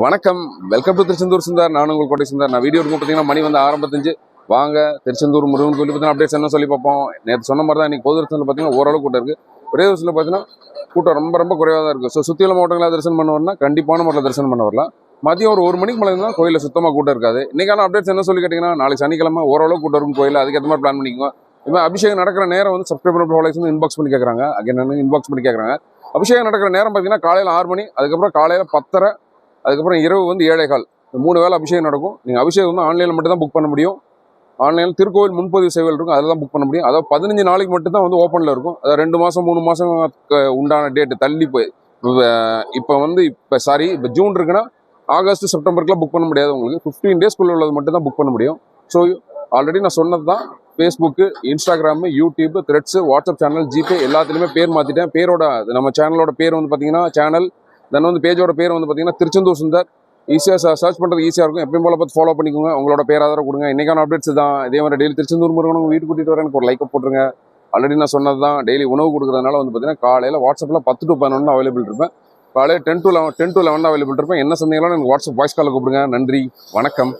வணக்கம், welcome to Tiruchendur Sundar. நான் உங்கள் கோட்டை சுந்தர். நான் வீடியோ இருக்கும் பார்த்தீங்கன்னா மணி வந்து 6:55. வாங்க திருச்செந்தூர் முருகன் கோயில் பார்த்தீங்கன்னா அப்டேட்ஸ் என்ன சொல்லி பார்ப்போம். நேற்று சொன்ன மாதிரி தான் இன்னைக்கு பொது தரிசனத்தில் பார்த்தீங்கன்னா ஓரளவு கூட்டம் இருக்குது. ஒரே வருஷத்தில் பார்த்தீங்கன்னா கூட்டம் ரொம்ப குறைவாக தான் இருக்குது. ஸோ சுற்றியுள்ள மாவட்டங்களில் தரிசனம் பண்ண வரலாம், கண்டிப்பான முறையில் தரிசனம் பண்ண வரலாம். மதியம் ஒரு 1 மணிக்கு மேலே தான் கோயிலில் சுத்தமாக கூட்டம் இருக்காது. இன்னைக்கான அப்டேட்ஸ் என்ன சொல்லி கேட்டிங்கன்னா, நாளைக்கு சனிக்கிழமை ஓரளவு கூட்டம் இருக்கும் கோயில். அதுக்கேற்ற மாதிரி பிளான் பண்ணிக்கோங்க. இப்போ அபிஷேகம் நடக்கிற நேரம் வந்து சப்ஸ்கிரைபர் ஃபாலோவர்ஸ் வந்து இன்பாக்ஸ் பண்ணி கேட்குறாங்க. இன்பாக்ஸ் பண்ணி கேட்குறாங்க. அபிஷேகம் நடக்கிற நேரம் பார்த்தீங்கன்னா காலையில் 6 மணி, அதுக்கப்புறம் காலையில் 10:30, அதுக்கப்புறம் இரவு வந்து 7:15. இந்த 3 வேளை அபிஷேகம் நடக்கும். நீங்கள் அபிஷேகம் வந்து ஆன்லைனில் மட்டும் தான் புக் பண்ண முடியும். ஆன்லைனில் திருக்கோவில் முன்பதிவு சேவைகள் இருக்கும், அதில் தான் புக் பண்ண முடியும். அதாவது 15 நாளைக்கு மட்டும் தான் வந்து ஓப்பனில் இருக்கும். அதாவது 2 மாதம் 3 மாதம் உண்டான டேட்டு தள்ளி போய் இப்போ ஜூன் இருக்குன்னா ஆகஸ்ட் செப்டம்பருக்குலாம் புக் பண்ண முடியாது. உங்களுக்கு 15 டேஸ்க்குள்ள உள்ளது மட்டும் தான் புக் பண்ண முடியும். ஸோ ஆல்ரெடி நான் சொன்னது தான். Facebook, Instagram, YouTube, Threads, WhatsApp channel, GPay எல்லாத்துலேயுமே பேர் மாற்றிட்டேன். பேரோட நம்ம சேனலோட பேர் வந்து பார்த்தீங்கன்னா சேனல் தென் வந்து பேஜோட பேர் வந்து பார்த்தீங்கன்னா திருச்செந்தூர் சுந்தர். ஈஸியாக சர்ச் பண்ணுறது ஈஸியாக இருக்கும். எப்பயும் போல பார்த்து ஃபாலோ பண்ணிக்கோங்க. உங்களோட பேர் ஆதரவு கொடுங்க. இன்றைக்கான அப்டேட்ஸ் தான். இதே மாதிரி டெய்லி திருச்செந்தூர் முருகன் உங்கள் வீட்டுக்கு கூட்டிகிட்டு வரேன், ஒரு லைக்கை போட்டுருங்க. ஆல்ரெடி நான் சொன்னது தான். டெய்லி உணவு கொடுக்குறதுனால வந்து பார்த்தீங்கன்னா காலையில் வாட்ஸ்அப்பில் 10 to 11 அவைலபிள் இருப்பேன். காலையில் 10 to 11 அவைலபிள் இருப்பேன். என்ன சந்தேகம்லாம் எனக்கு வாட்ஸ்அப் வாய்ஸ் காலில் கூப்பிடுங்க. நன்றி, வணக்கம்.